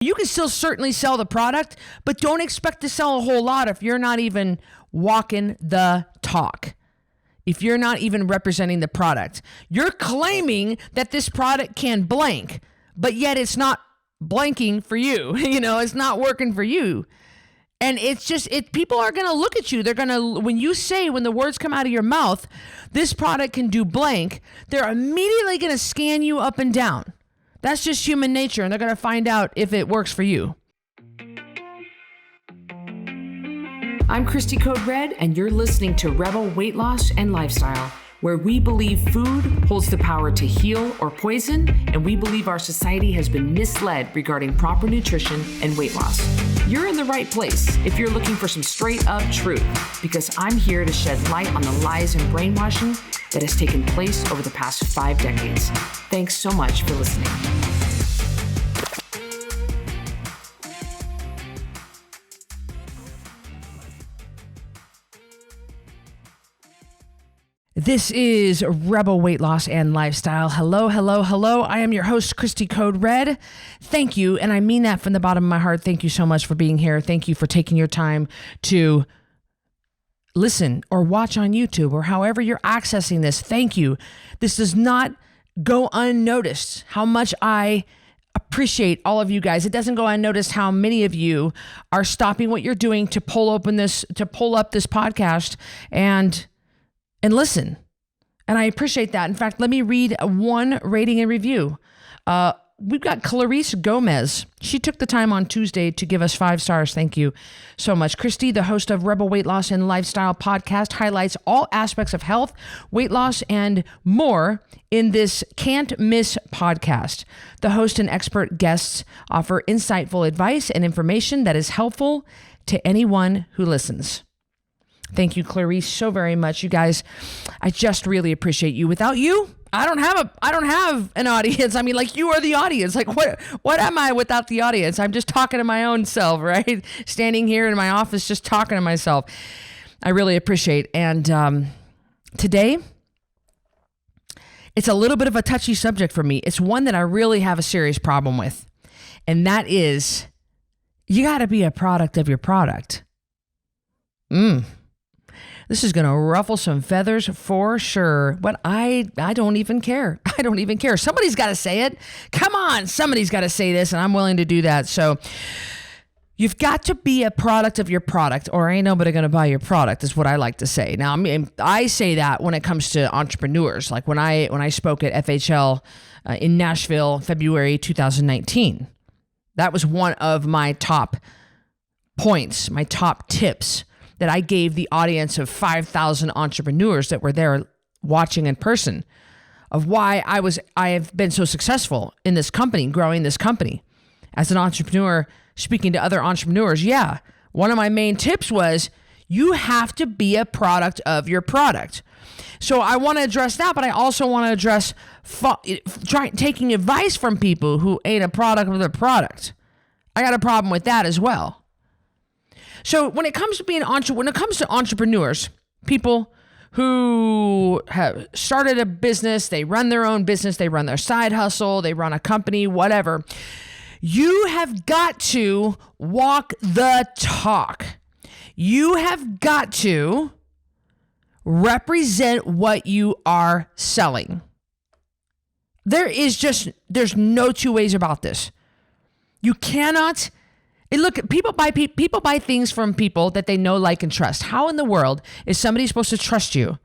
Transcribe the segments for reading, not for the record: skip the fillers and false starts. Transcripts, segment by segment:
You can still certainly sell the product, but don't expect to sell a whole lot if you're not even walking the talk. If you're not even representing the product. You're claiming that this product can blank, but yet it's not blanking for you. It's not working for you. And it's just, people are going to look at you. They're going to, when the words come out of your mouth, this product can do blank, they're immediately going to scan you up and down. That's just human nature, and they're going to find out if it works for you. I'm Christy Code Red, and you're listening to Rebel Weight Loss and Lifestyle, where we believe food holds the power to heal or poison, and we believe our society has been misled regarding proper nutrition and weight loss. You're in the right place if you're looking for some straight up truth, because I'm here to shed light on the lies and brainwashing that has taken place over the past 5 decades. Thanks so much for listening. This is Rebel Weight Loss and Lifestyle. Hello, hello, hello. I am your host, Christy Code Red. Thank you, and I mean that from the bottom of my heart. Thank you so much for being here. Thank you for taking your time to listen or watch on YouTube or however you're accessing this. Thank you. This does not go unnoticed how much I appreciate all of you guys. It doesn't go unnoticed how many of you are stopping what you're doing to pull up this podcast and listen. And I appreciate that. In fact, let me read one rating and review. We've got Clarice Gomez. She took the time on Tuesday to give us 5 stars. Thank you so much. Christy, the host of Rebel Weight Loss and Lifestyle podcast, highlights all aspects of health, weight loss, and more in this can't miss podcast. The host and expert guests offer insightful advice and information that is helpful to anyone who listens. Thank you, Clarice, so very much. You guys, I just really appreciate you. Without you, I don't have an audience. I mean, like, you are the audience. Like, what am I without the audience? I'm just talking to my own self, right? Standing here in my office, just talking to myself. I really appreciate. And today, it's a little bit of a touchy subject for me. It's one that I really have a serious problem with. And that is, you got to be a product of your product. This is going to ruffle some feathers for sure, but I don't even care. I don't even care. Somebody's got to say it. Come on, somebody's got to say this, and I'm willing to do that. So you've got to be a product of your product, or ain't nobody going to buy your product, is what I like to say. Now, I mean, I say that when it comes to entrepreneurs, like when I spoke at FHL in Nashville, February 2019. That was one of my top points, my top tips that I gave the audience of 5,000 entrepreneurs that were there watching in person, of why I have been so successful in this company, growing this company. As an entrepreneur, speaking to other entrepreneurs, one of my main tips was, you have to be a product of your product. So I want to address that, but I also want to address taking advice from people who ain't a product of their product. I got a problem with that as well. So when it comes to entrepreneurs, people who have started a business, they run their own business, they run their side hustle, they run a company, whatever, you have got to walk the talk. You have got to represent what you are selling. There's no two ways about this. You cannot. And look, people buy things from people that they know, like, and trust. How in the world is somebody supposed to trust you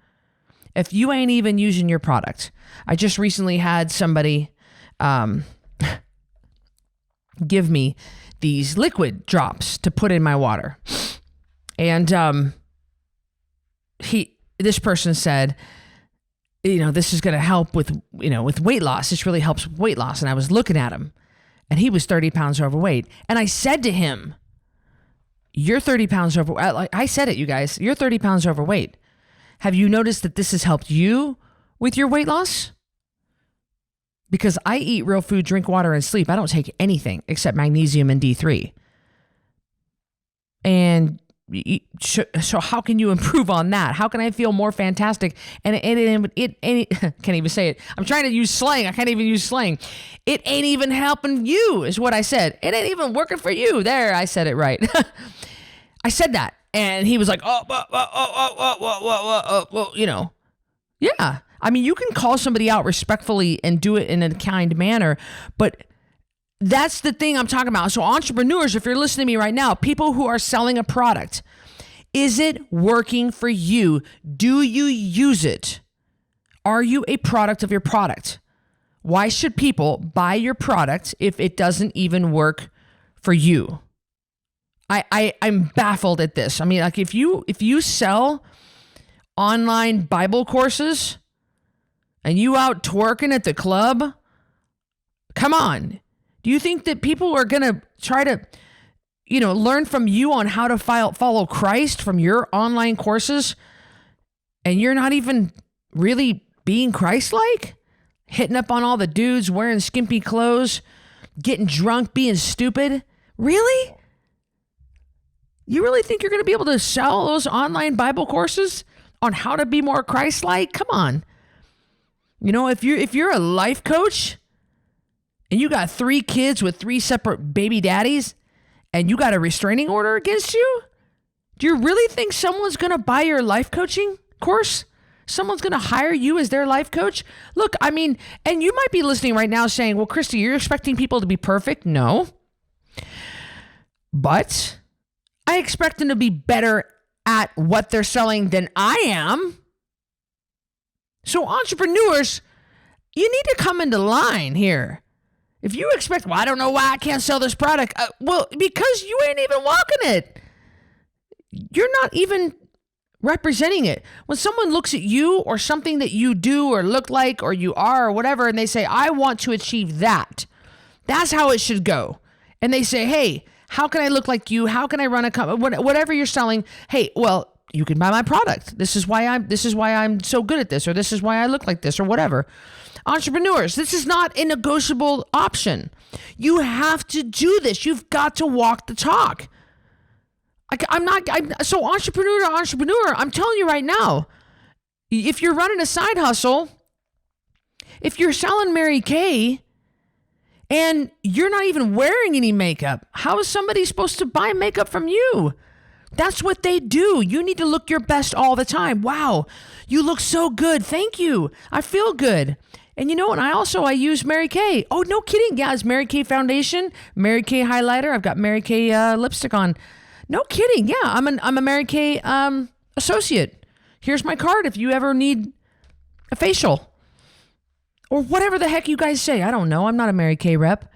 if you ain't even using your product? I just recently had somebody give me these liquid drops to put in my water. And this person said, this is going to help with weight loss. This really helps with weight loss. And I was looking at him. And he was 30 pounds overweight. And I said to him, you're 30 pounds overweight. I said it, you guys. You're 30 pounds overweight. Have you noticed that this has helped you with your weight loss? Because I eat real food, drink water, and sleep. I don't take anything except magnesium and D3. And so how can you improve on that? How can I feel more fantastic? And it can't even say it. I'm trying to use slang. I can't even use slang. It ain't even helping you is what I said. It ain't even working for you. There, I said it right. I said that. And he was like, yeah. I mean, you can call somebody out respectfully and do it in a kind manner, but that's the thing I'm talking about. So entrepreneurs, if you're listening to me right now, people who are selling a product, is it working for you? Do you use it? Are you a product of your product? Why should people buy your product if it doesn't even work for you? I'm baffled at this. I mean, like if you sell online Bible courses and you out twerking at the club, come on. Do you think that people are going to try to, learn from you on how to follow Christ from your online courses, and you're not even really being Christ-like? Hitting up on all the dudes wearing skimpy clothes, getting drunk, being stupid? Really? You really think you're going to be able to sell those online Bible courses on how to be more Christ-like? Come on. If you're a life coach and you got 3 kids with 3 separate baby daddies and you got a restraining order against you, do you really think someone's going to buy your life coaching course? Someone's going to hire you as their life coach? Look, I mean, and you might be listening right now saying, well, Christy, you're expecting people to be perfect? No. But I expect them to be better at what they're selling than I am. So entrepreneurs, you need to come into line here. If you expect, well, I don't know why I can't sell this product. Well, because you ain't even walking it. You're not even representing it. When someone looks at you or something that you do or look like or you are or whatever, and they say, I want to achieve that. That's how it should go. And they say, hey, how can I look like you? How can I run a company? Whatever you're selling. Hey, well, you can buy my product. This is why I'm so good at this, or this is why I look like this, or whatever. Entrepreneurs, this is not a negotiable option. You have to do this. You've got to walk the talk. So entrepreneur to entrepreneur, I'm telling you right now, if you're running a side hustle, if you're selling Mary Kay and you're not even wearing any makeup, how is somebody supposed to buy makeup from you? That's what they do. You need to look your best all the time. Wow, you look so good. Thank you. I feel good. And you know what? I use Mary Kay. Oh, no kidding. Yeah, it's Mary Kay foundation, Mary Kay highlighter. I've got Mary Kay lipstick on. No kidding. Yeah, I'm a Mary Kay associate. Here's my card if you ever need a facial or whatever the heck you guys say. I don't know. I'm not a Mary Kay rep.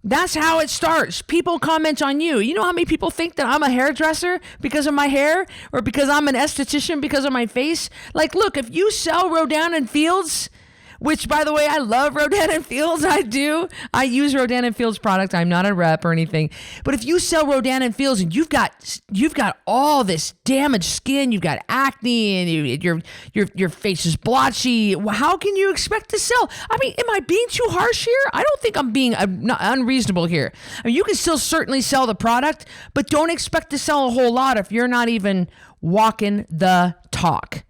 That's how it starts. People comment on you. You know how many people think that I'm a hairdresser because of my hair, or because I'm an esthetician because of my face? Like, look, if you sell Rodan and Fields, which, by the way, I love Rodan and Fields. I do. I use Rodan and Fields product. I'm not a rep or anything. But if you sell Rodan and Fields and you've got all this damaged skin, you've got acne, and your face is blotchy, how can you expect to sell? I mean, am I being too harsh here? I don't think I'm being unreasonable here. I mean, you can still certainly sell the product, but don't expect to sell a whole lot if you're not even walking the talk.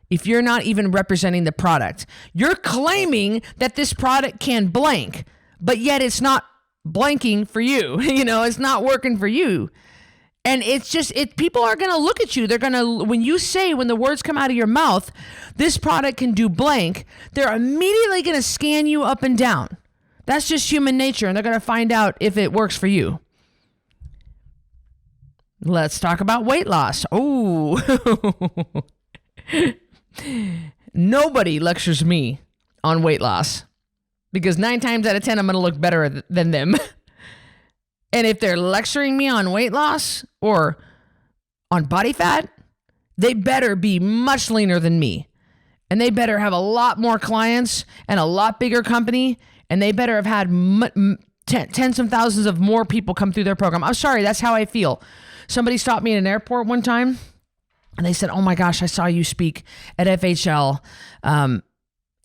If you're not even representing the product. You're claiming that this product can blank, but yet it's not blanking for you. It's not working for you. And it's just, people are going to look at you. They're going to, when the words come out of your mouth, this product can do blank, they're immediately going to scan you up and down. That's just human nature. And they're going to find out if it works for you. Let's talk about weight loss. Oh, nobody lectures me on weight loss because 9 times out of 10, I'm going to look better than them. And if they're lecturing me on weight loss or on body fat, they better be much leaner than me. And they better have a lot more clients and a lot bigger company. And they better have had tens of thousands of more people come through their program. I'm sorry, that's how I feel. Somebody stopped me at an airport one time. And they said, oh my gosh, I saw you speak at FHL.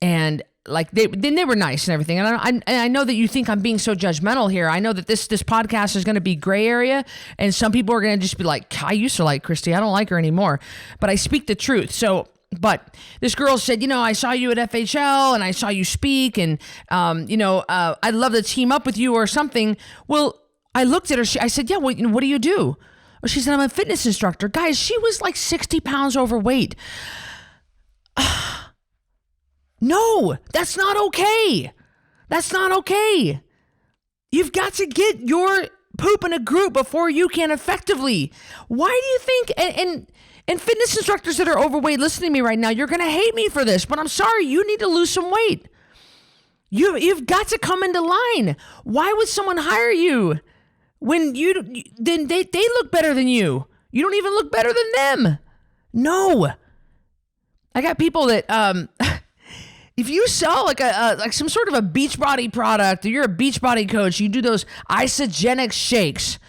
And like they were nice and everything. And I know that you think I'm being so judgmental here. I know that this podcast is going to be gray area, and some people are going to just be like, I used to like Christy. I don't like her anymore, but I speak the truth. So, but this girl said, I saw you at FHL and I saw you speak, and, I'd love to team up with you or something. Well, I looked at her. I said, yeah, what do you do? She said, I'm a fitness instructor. Guys, she was like 60 pounds overweight. No, that's not okay. That's not okay. You've got to get your poop in a group before you can effectively. Why do you think, and fitness instructors that are overweight, listening to me right now, you're going to hate me for this, but I'm sorry, you need to lose some weight. You've got to come into line. Why would someone hire you when then they look better than you? You don't even look better than them. No. I got people that, if you sell like some sort of a Beachbody product, or you're a Beachbody coach, you do those isogenic shakes.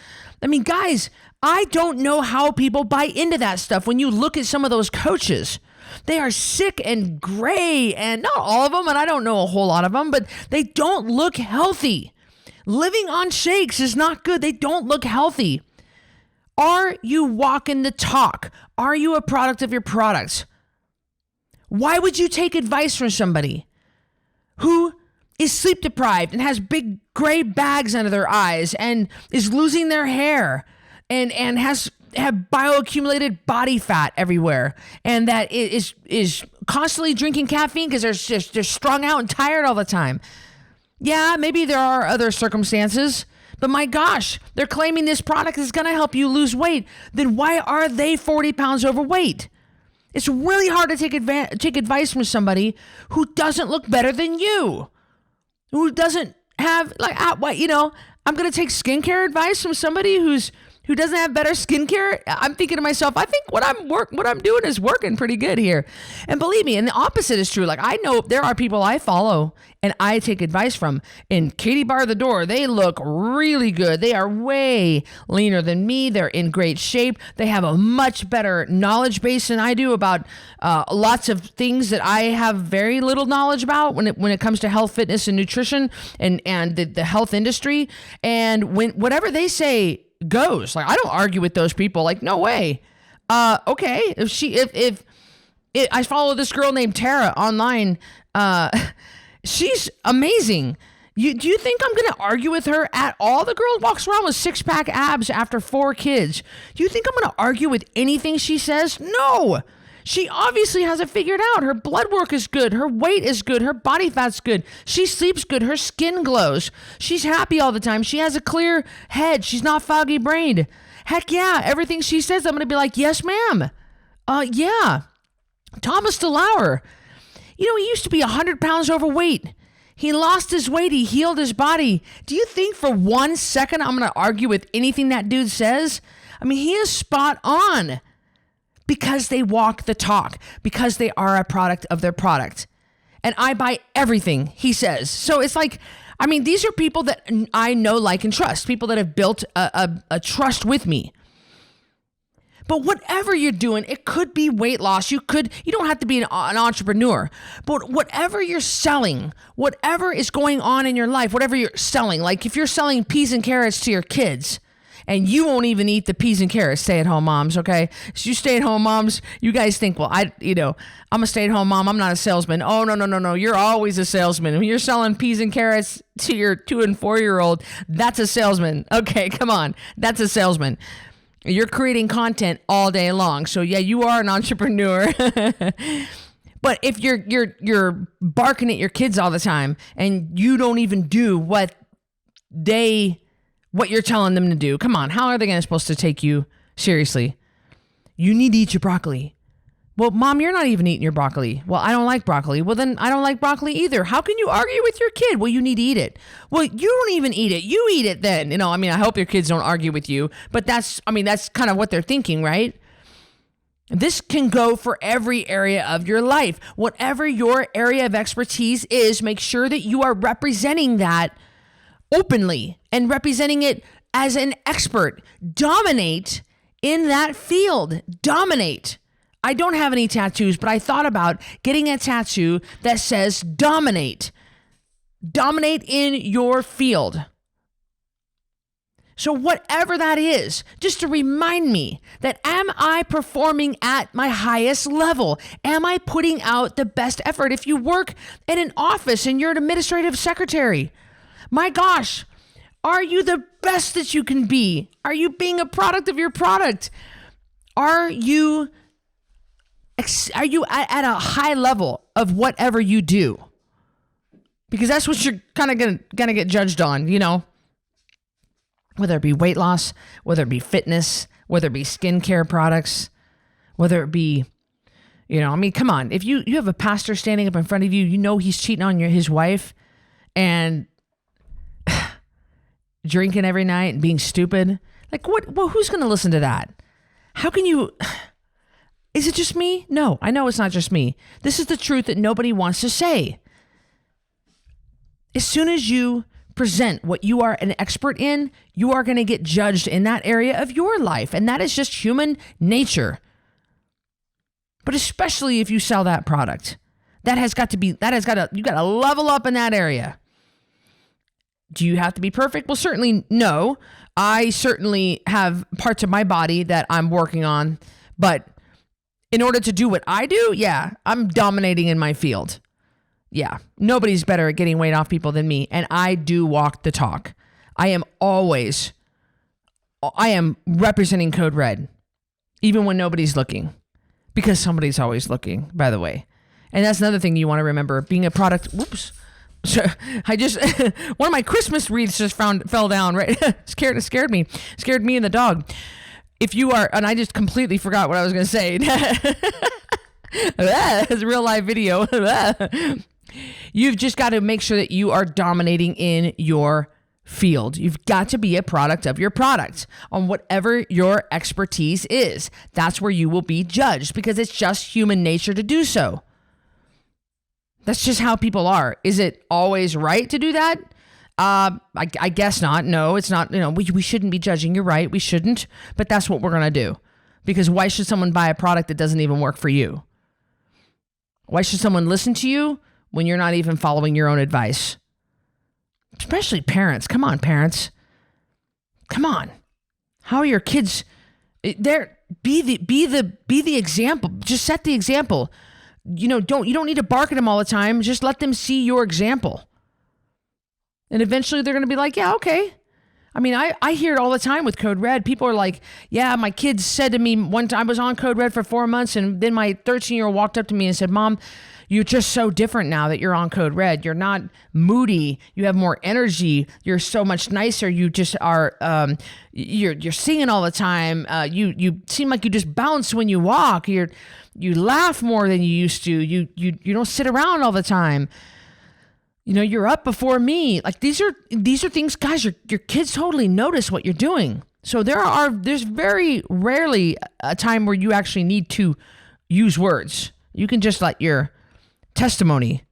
I mean, guys, I don't know how people buy into that stuff. When you look at some of those coaches, they are sick and gray, and not all of them, and I don't know a whole lot of them, but they don't look healthy. Living on shakes is not good. They don't look healthy. Are you walking the talk? Are you a product of your products? Why would you take advice from somebody who is sleep deprived and has big gray bags under their eyes and is losing their hair and have bioaccumulated body fat everywhere, and that is constantly drinking caffeine because they're strung out and tired all the time? Yeah, maybe there are other circumstances, but my gosh, they're claiming this product is going to help you lose weight. Then why are they 40 pounds overweight? It's really hard to take advice from somebody who doesn't look better than you, who doesn't have I'm going to take skincare advice from somebody who doesn't have better skincare. I'm thinking to myself, I think what I'm doing is working pretty good here. And believe me, and the opposite is true. Like, I know there are people I follow and I take advice from. In Katie Bar the Door, they look really good. They are way leaner than me. They're in great shape. They have a much better knowledge base than I do about lots of things that I have very little knowledge about when it comes to health, fitness, and nutrition and the health industry. And whatever they say goes. Like, I don't argue with those people. Like, no way. Okay. If I follow this girl named Tara online, she's amazing. Do you think I'm going to argue with her at all? The girl walks around with 6-pack abs after 4 kids. Do you think I'm going to argue with anything she says? No. She obviously has it figured out. Her blood work is good. Her weight is good. Her body fat's good. She sleeps good. Her skin glows. She's happy all the time. She has a clear head. She's not foggy brained. Heck yeah. Everything she says, I'm going to be like, yes, ma'am. Yeah. Thomas DeLauer. He used to be 100 pounds overweight. He lost his weight. He healed his body. Do you think for 1 second I'm going to argue with anything that dude says? I mean, he is spot on. Because they walk the talk, because they are a product of their product. And I buy everything he says. So it's like, I mean, these are people that I know, like, and trust, people that have built a trust with me. But whatever you're doing, it could be weight loss. You don't have to be an entrepreneur, but whatever you're selling, whatever is going on in your life, whatever you're selling, like if you're selling peas and carrots to your kids, and you won't even eat the peas and carrots, stay-at-home moms, okay? So you stay-at-home moms, you guys think, well, I'm a stay-at-home mom. I'm not a salesman. Oh, no. You're always a salesman. When you're selling peas and carrots to your 2 and 4-year-old, that's a salesman. Okay, come on. That's a salesman. You're creating content all day long. So, yeah, you are an entrepreneur. But if you're barking at your kids all the time and you don't even do what you're telling them to do. Come on, how are they supposed to take you seriously? You need to eat your broccoli. Well, Mom, you're not even eating your broccoli. Well, I don't like broccoli. Well, then I don't like broccoli either. How can you argue with your kid? Well, you need to eat it. Well, you don't even eat it. You eat it then. I hope your kids don't argue with you, but that's kind of what they're thinking, right? This can go for every area of your life. Whatever your area of expertise is, make sure that you are representing that openly and representing it as an expert. Dominate in that field. Dominate. I don't have any tattoos, but I thought about getting a tattoo that says dominate. Dominate in your field. So whatever that is, just to remind me that am I performing at my highest level? Am I putting out the best effort? If you work in an office and you're an administrative secretary, my gosh, are you the best that you can be? Are you being a product of your product? Are you at a high level of whatever you do? Because that's what you're kind of gonna get judged on, you know? Whether it be weight loss, whether it be fitness, whether it be skincare products, whether it be, you know, I mean, come on. If you have a pastor standing up in front of you, you know he's cheating on his wife and drinking every night and being stupid. Like, what? Well, who's going to listen to that? How can you? Is it just me? No, I know it's not just me. This is the truth that nobody wants to say. As soon as you present what you are an expert in, you are going to get judged in that area of your life. And that is just human nature. But especially if you sell that product, you got to level up in that area. Do you have to be perfect? Well, certainly no. I certainly have parts of my body that I'm working on, but in order to do what I do, yeah, I'm dominating in my field. Yeah, nobody's better at getting weight off people than me. And I do walk the talk. I am representing Code Red, even when nobody's looking, because somebody's always looking, by the way. And that's another thing you want to remember, being a product. Whoops. I just, one of my Christmas wreaths just fell down, right? Scared me and the dog. If you are, and I just completely forgot what I was going to say. It's a real live video. You've just got to make sure that you are dominating in your field. You've got to be a product of your product on whatever your expertise is. That's where you will be judged because it's just human nature to do so. That's just how people are. Is it always right to do that? I guess not. No, it's not. You know, we shouldn't be judging. You're right. We shouldn't. But that's what we're going to do. Because why should someone buy a product that doesn't even work for you? Why should someone listen to you when you're not even following your own advice? Especially parents. Come on, parents. Come on. How are your kids? Be the example. Just set the example. You know, you don't need to bark at them all the time. Just let them see your example. And eventually they're going to be like, yeah, okay. I mean, I hear it all the time with Code Red. People are like, yeah, my kids said to me one time, I was on Code Red for 4 months. And then my 13-year-old walked up to me and said, Mom, you're just so different now that you're on Code Red. You're not moody. You have more energy. You're so much nicer. You just are, you're singing all the time. You seem like you just bounce when you walk. You laugh more than you used to. You don't sit around all the time. You know, you're up before me. Like these are things, guys, your kids totally notice what you're doing. So there's very rarely a time where you actually need to use words. You can just let your testimony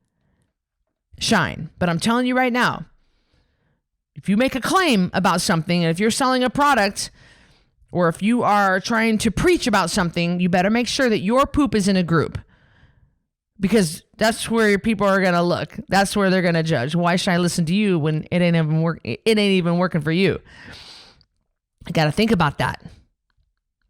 shine. But I'm telling you right now, if you make a claim about something, and if you're selling a product, or if you are trying to preach about something, you better make sure that your poop is in a group. Because that's where your people are going to look. That's where they're going to judge. Why should I listen to you when it ain't even working for you? I got to think about that.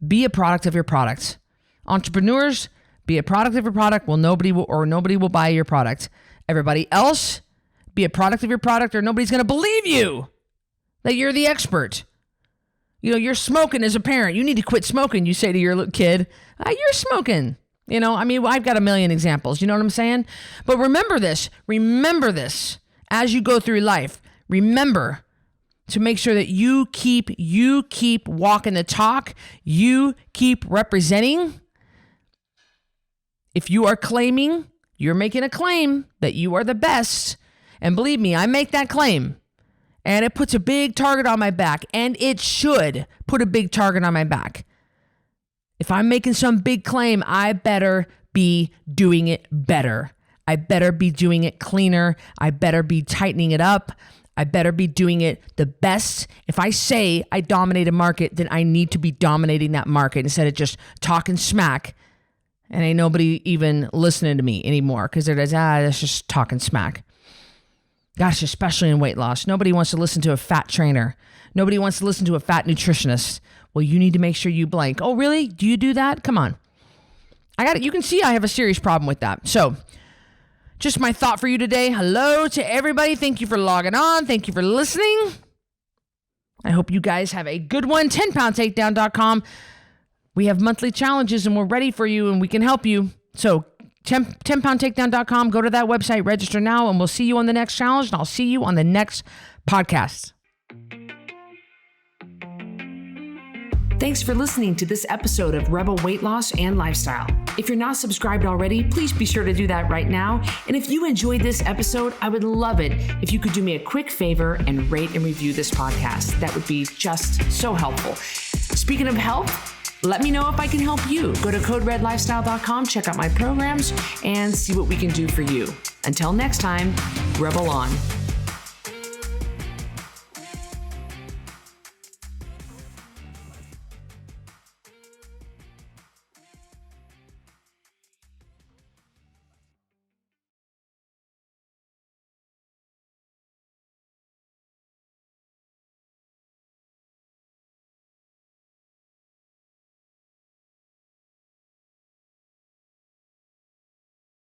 Be a product of your product. Entrepreneurs, be a product of your product. Well, nobody will buy your product. Everybody else, be a product of your product, or nobody's going to believe you that you're the expert. You know, you're smoking as a parent. You need to quit smoking. You say to your little kid, you're smoking. You know, I mean, I've got a million examples. You know what I'm saying? But remember this as you go through life. Remember to make sure that you keep walking the talk. You keep representing. If you are claiming, you're making a claim that you are the best. And believe me, I make that claim. And it puts a big target on my back. And it should put a big target on my back. If I'm making some big claim, I better be doing it better. I better be doing it cleaner. I better be tightening it up. I better be doing it the best. If I say I dominate a market, then I need to be dominating that market instead of just talking smack And ain't nobody even listening to me anymore because they're that's just talking smack. Gosh, especially in weight loss. Nobody wants to listen to a fat trainer. Nobody wants to listen to a fat nutritionist. Well, you need to make sure you blank. Oh, really? Do you do that? Come on. I got it. You can see I have a serious problem with that. So just my thought for you today. Hello to everybody. Thank you for logging on. Thank you for listening. I hope you guys have a good one. 10poundtakedown.com. We have monthly challenges and we're ready for you and we can help you. So 10poundtakedown.com. Go to that website, register now, and we'll see you on the next challenge. And I'll see you on the next podcast. Thanks for listening to this episode of Rebel Weight Loss and Lifestyle. If you're not subscribed already, please be sure to do that right now. And if you enjoyed this episode, I would love it if you could do me a quick favor and rate and review this podcast. That would be just so helpful. Speaking of help, let me know if I can help you. Go to coderedlifestyle.com, check out my programs, and see what we can do for you. Until next time, Rebel on.